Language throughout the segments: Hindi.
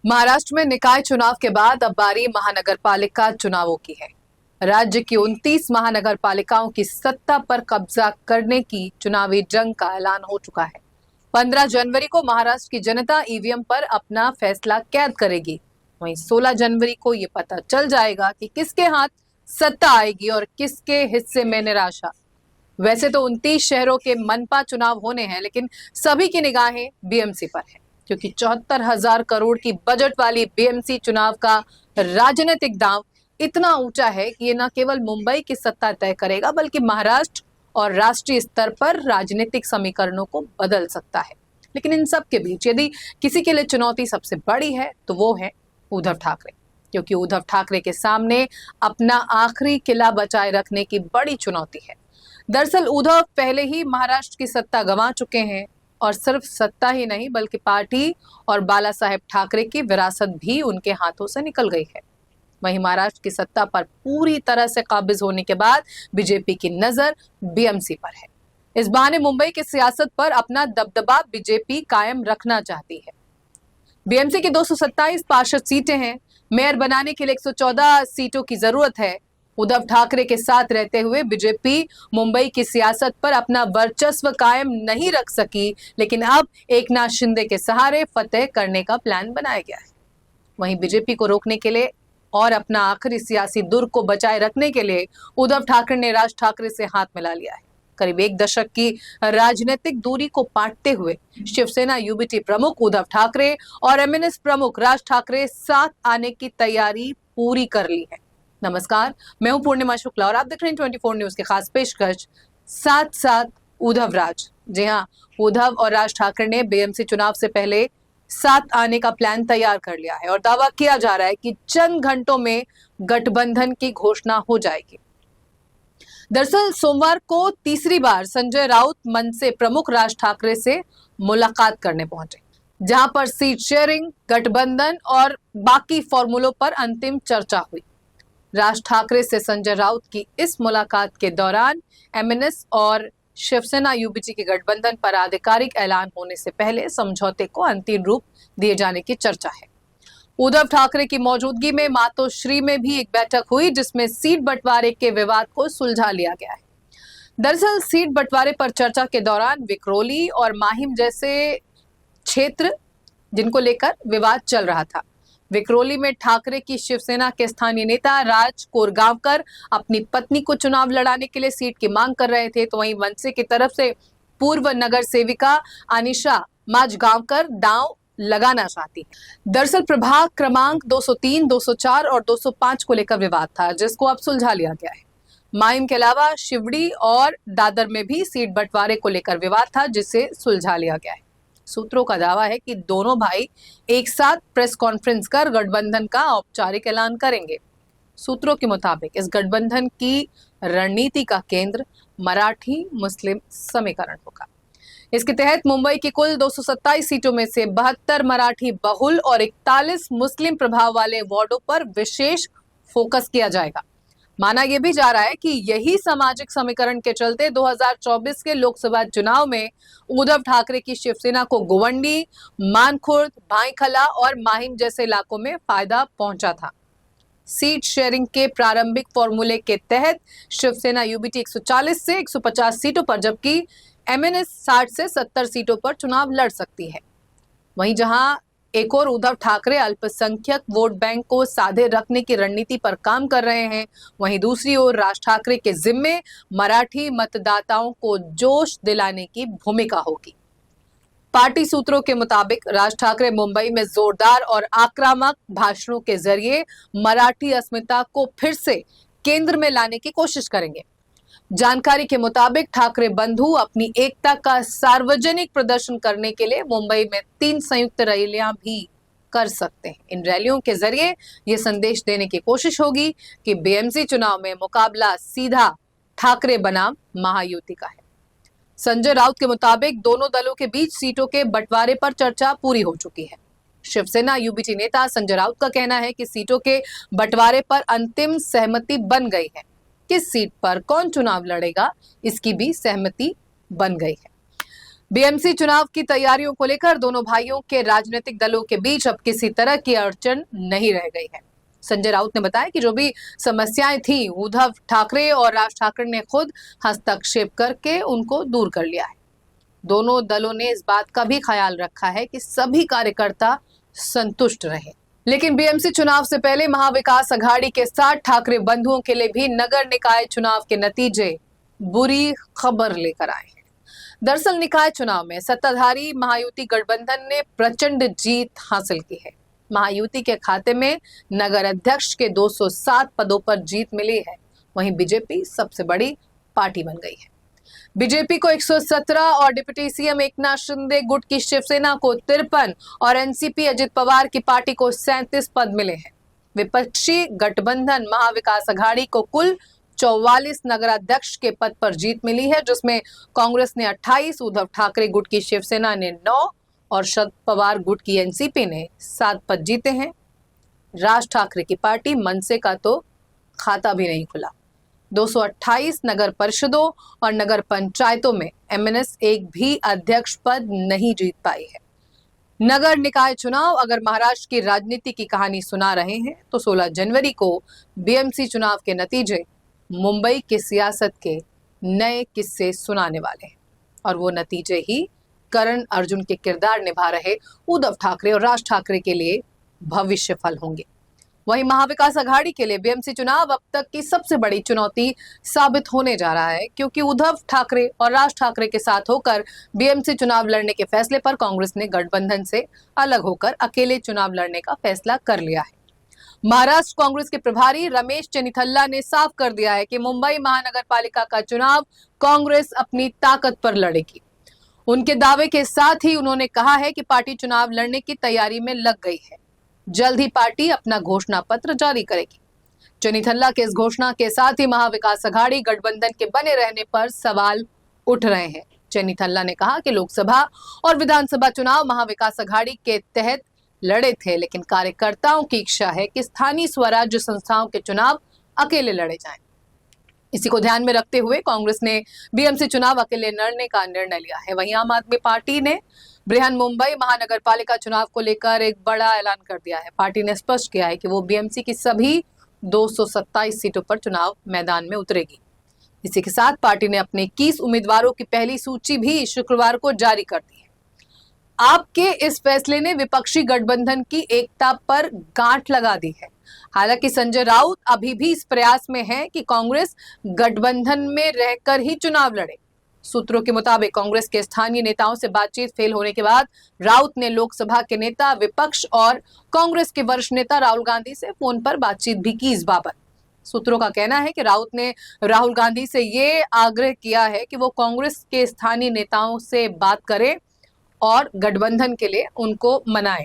महाराष्ट्र में निकाय चुनाव के बाद अब बारी महानगरपालिका चुनावों की है। राज्य की 29 महानगर पालिकाओं की सत्ता पर कब्जा करने की चुनावी जंग का ऐलान हो चुका है। 15 जनवरी को महाराष्ट्र की जनता ईवीएम पर अपना फैसला कैद करेगी। वहीं 16 जनवरी को ये पता चल जाएगा कि किसके हाथ सत्ता आएगी और किसके हिस्से में निराशा। वैसे तो 29 शहरों के मनपा चुनाव होने हैं, लेकिन सभी की निगाहें बीएमसी पर है, क्योंकि 74,000 करोड़ की बजट वाली बीएमसी चुनाव का राजनीतिक दांव इतना ऊंचा है कि ये न केवल मुंबई की सत्ता तय करेगा, बल्कि महाराष्ट्र और राष्ट्रीय स्तर पर राजनीतिक समीकरणों को बदल सकता है। लेकिन इन सब के बीच यदि किसी के लिए चुनौती सबसे बड़ी है तो वो है उद्धव ठाकरे, क्योंकि उद्धव ठाकरे के सामने अपना आखिरी किला बचाए रखने की बड़ी चुनौती है। दरअसल उद्धव पहले ही महाराष्ट्र की सत्ता गंवा चुके हैं, और सिर्फ सत्ता ही नहीं बल्कि पार्टी और बाला साहेब ठाकरे की विरासत भी उनके हाथों से निकल गई है। वहीं महाराष्ट्र की सत्ता पर पूरी तरह से काबिज होने के बाद बीजेपी की नजर बीएमसी पर है। इस बहाने मुंबई की सियासत पर अपना दबदबा बीजेपी कायम रखना चाहती है। बीएमसी की 227 पार्षद सीटें हैं। मेयर बनाने के लिए 114 सीटों की जरूरत है। उद्धव ठाकरे के साथ रहते हुए बीजेपी मुंबई की सियासत पर अपना वर्चस्व कायम नहीं रख सकी, लेकिन अब एकनाथ शिंदे के सहारे फतेह करने का प्लान बनाया गया है। वहीं बीजेपी को रोकने के लिए और अपना आखिरी सियासी दुर्ग को बचाए रखने के लिए उद्धव ठाकरे ने राज ठाकरे से हाथ मिला लिया है। करीब एक दशक की राजनीतिक दूरी को पाटते हुए शिवसेना यूबीटी प्रमुख उद्धव ठाकरे और एमएनएस प्रमुख राज ठाकरे साथ आने की तैयारी पूरी कर ली है। नमस्कार, मैं हूं पूर्णिमा शुक्ला और आप देख रहे हैं 24 न्यूज के खास पेशकश साथ साथ उद्धव राज। जी हां, उद्धव और राज ठाकरे ने बीएमसी चुनाव से पहले साथ आने का प्लान तैयार कर लिया है और दावा किया जा रहा है कि चंद घंटों में गठबंधन की घोषणा हो जाएगी। दरअसल सोमवार को तीसरी बार संजय राउत मनसे प्रमुख राज ठाकरे से मुलाकात करने पहुंचे, जहां पर सीट शेयरिंग, गठबंधन और बाकी फॉर्मूलों पर अंतिम चर्चा हुई। राज ठाकरे से संजय राउत की इस मुलाकात के दौरान एमएनएस और शिवसेना यूबीटी के गठबंधन पर आधिकारिक ऐलान होने से पहले समझौते को अंतिम रूप दिए जाने की चर्चा है। उद्धव ठाकरे की मौजूदगी में मातोश्री में भी एक बैठक हुई, जिसमें सीट बंटवारे के विवाद को सुलझा लिया गया है। दरअसल सीट बंटवारे पर चर्चा के दौरान विक्रोली और माहिम जैसे क्षेत्र जिनको लेकर विवाद चल रहा था। विक्रोली में ठाकरे की शिवसेना के स्थानीय नेता राज कोरगांवकर अपनी पत्नी को चुनाव लड़ाने के लिए सीट की मांग कर रहे थे, तो वहीं मनसे की तरफ से पूर्व नगर सेविका अनिशा माजगांवकर दांव लगाना चाहती है। दरअसल प्रभाग क्रमांक 203, 204 और 205 को लेकर विवाद था, जिसको अब सुलझा लिया गया है। माहिम के अलावा शिवड़ी और दादर में भी सीट बंटवारे को लेकर विवाद था, जिसे सुलझा लिया गया है। सूत्रों का दावा है कि दोनों भाई एक साथ प्रेस कॉन्फ्रेंस कर गठबंधन का औपचारिक ऐलान करेंगे। सूत्रों के मुताबिक इस गठबंधन की रणनीति का केंद्र मराठी मुस्लिम समीकरण होगा। इसके तहत मुंबई की कुल 227 सीटों में से 72 मराठी बहुल और 41 मुस्लिम प्रभाव वाले वार्डों पर विशेष फोकस किया जाएगा। माना यह भी जा रहा है कि यही सामाजिक समीकरण के चलते 2024 के लोकसभा चुनाव में उद्धव ठाकरे की शिवसेना को गोवंडी, मानखुर्द, भाईखला और माहिम जैसे इलाकों में फायदा पहुंचा था। सीट शेयरिंग के प्रारंभिक फॉर्मूले के तहत शिवसेना यूबीटी 140 से 150 सीटों पर, जबकि एमएनएस 60 से 70 सीटों पर चुनाव लड़ सकती है। वहीं जहां एक और उद्धव ठाकरे अल्पसंख्यक वोट बैंक को साधे रखने की रणनीति पर काम कर रहे हैं, वहीं दूसरी ओर राज ठाकरे के जिम्मे मराठी मतदाताओं को जोश दिलाने की भूमिका होगी। पार्टी सूत्रों के मुताबिक राज ठाकरे मुंबई में जोरदार और आक्रामक भाषणों के जरिए मराठी अस्मिता को फिर से केंद्र में लाने की कोशिश करेंगे। जानकारी के मुताबिक ठाकरे बंधु अपनी एकता का सार्वजनिक प्रदर्शन करने के लिए मुंबई में 3 संयुक्त रैलियां भी कर सकते हैं। इन रैलियों के जरिए यह संदेश देने की कोशिश होगी कि बीएमसी चुनाव में मुकाबला सीधा ठाकरे बनाम महायुति का है। संजय राउत के मुताबिक दोनों दलों के बीच सीटों के बंटवारे पर चर्चा पूरी हो चुकी है। शिवसेना यूबीटी नेता संजय राउत का कहना है कि सीटों के बंटवारे पर अंतिम सहमति बन गई है। किस सीट पर कौन चुनाव लड़ेगा, इसकी भी सहमति बन गई है। बीएमसी चुनाव की तैयारियों को लेकर दोनों भाइयों के राजनीतिक दलों के बीच अब किसी तरह की अड़चन नहीं रह गई है। संजय राउत ने बताया कि जो भी समस्याएं थी, उद्धव ठाकरे और राज ठाकरे ने खुद हस्तक्षेप करके उनको दूर कर लिया है। दोनों दलों ने इस बात का भी ख्याल रखा है कि सभी कार्यकर्ता संतुष्ट रहे। लेकिन बीएमसी चुनाव से पहले महाविकास अघाड़ी के 60 ठाकरे बंधुओं के लिए भी नगर निकाय चुनाव के नतीजे बुरी खबर लेकर आए हैं। दरअसल निकाय चुनाव में सत्ताधारी महायुति गठबंधन ने प्रचंड जीत हासिल की है। महायुति के खाते में नगर अध्यक्ष के 207 पदों पर जीत मिली है। वहीं बीजेपी सबसे बड़ी पार्टी बन गई है। बीजेपी को 117 और डिप्टी सीएम एकनाथ शिंदे गुट की शिवसेना को 53 और एनसीपी अजित पवार की पार्टी को 37 पद मिले हैं। विपक्षी गठबंधन महाविकास अघाड़ी को कुल 44 नगराध्यक्ष के पद पर जीत मिली है, जिसमें कांग्रेस ने 28, उद्धव ठाकरे गुट की शिवसेना ने 9 और शरद पवार गुट की एनसीपी ने 7 पद जीते हैं। राज ठाकरे की पार्टी मनसे का तो खाता भी नहीं खुला। 228 नगर परिषदों और नगर पंचायतों में एमएनएस एक भी अध्यक्ष पद नहीं जीत पाई है। नगर निकाय चुनाव अगर महाराष्ट्र की राजनीति की कहानी सुना रहे हैं तो 16 जनवरी को बीएमसी चुनाव के नतीजे मुंबई की सियासत के नए किस्से सुनाने वाले हैं और वो नतीजे ही करण अर्जुन के किरदार निभा रहे उद्धव ठाकरे और राज ठाकरे के लिए भविष्य फल होंगे। वहीं महाविकास अघाड़ी के लिए बीएमसी चुनाव अब तक की सबसे बड़ी चुनौती साबित होने जा रहा है, क्योंकि उद्धव ठाकरे और राज ठाकरे के साथ होकर बीएमसी चुनाव लड़ने के फैसले पर कांग्रेस ने गठबंधन से अलग होकर अकेले चुनाव लड़ने का फैसला कर लिया है। महाराष्ट्र कांग्रेस के प्रभारी रमेश चेन्निथल्ला ने साफ कर दिया है कि मुंबई महानगर पालिका का चुनाव कांग्रेस अपनी ताकत पर लड़ेगी। उनके दावे के साथ ही उन्होंने कहा है कि पार्टी चुनाव लड़ने की तैयारी में लग गई है। जल्द ही पार्टी अपना घोषणा पत्र जारी करेगी। चेन्निथल्ला के इस घोषणा के साथ ही महाविकास अघाड़ी गठबंधन के बने रहने पर सवाल उठ रहे हैं। चेन्निथल्ला ने कहा कि लोकसभा और विधानसभा चुनाव महाविकास अघाड़ी के तहत लड़े थे, लेकिन कार्यकर्ताओं की इच्छा है कि स्थानीय स्वराज्य संस्थाओं के चुनाव अकेले लड़े जाएं। इसी को ध्यान में रखते हुए कांग्रेस ने बीएमसी चुनाव अकेले लड़ने का निर्णय लिया है। वहीं आम आदमी पार्टी ने बृहन मुंबई महानगर पालिका चुनाव को लेकर एक बड़ा ऐलान कर दिया है। पार्टी ने स्पष्ट किया है कि वो बीएमसी की सभी 227 सीटों पर चुनाव मैदान में उतरेगी। इसी के साथ पार्टी ने अपने 21 उम्मीदवारों की पहली सूची भी शुक्रवार को जारी कर दी है। आपके इस फैसले ने विपक्षी गठबंधन की एकता पर गांठ लगा दी है। हालांकि संजय राउत अभी भी इस प्रयास में है कि कांग्रेस गठबंधन में रहकर ही चुनाव लड़े। सूत्रों के मुताबिक कांग्रेस के स्थानीय नेताओं से बातचीत फेल होने के बाद राउत ने लोकसभा के नेता विपक्ष और कांग्रेस के वरिष्ठ नेता राहुल गांधी से फोन पर बातचीत भी की इस बाबत। सूत्रों का कहना है कि राउत ने राहुल गांधी से ये आग्रह किया है कि वो कांग्रेस के स्थानीय नेताओं से बात करें और गठबंधन के लिए उनको मनाएं।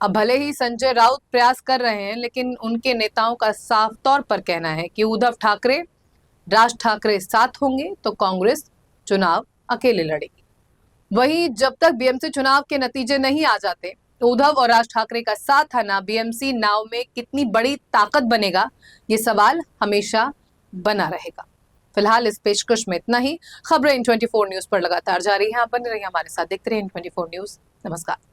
अब भले ही संजय राउत प्रयास कर रहे हैं, लेकिन उनके नेताओं का साफ तौर पर कहना है कि उद्धव ठाकरे, राज ठाकरे साथ होंगे तो कांग्रेस चुनाव अकेले लड़ेगी। वहीं जब तक बीएमसी चुनाव के नतीजे नहीं आ जाते, उद्धव और राज ठाकरे का साथ आना बीएमसी नाव में कितनी बड़ी ताकत बनेगा, ये सवाल हमेशा बना रहेगा। फिलहाल इस पेशकश में इतना ही। खबरें इन 24 न्यूज पर लगातार जारी हैं। आप बने रहिए हमारे साथ, देखते रहिए इन 24 न्यूज। नमस्कार।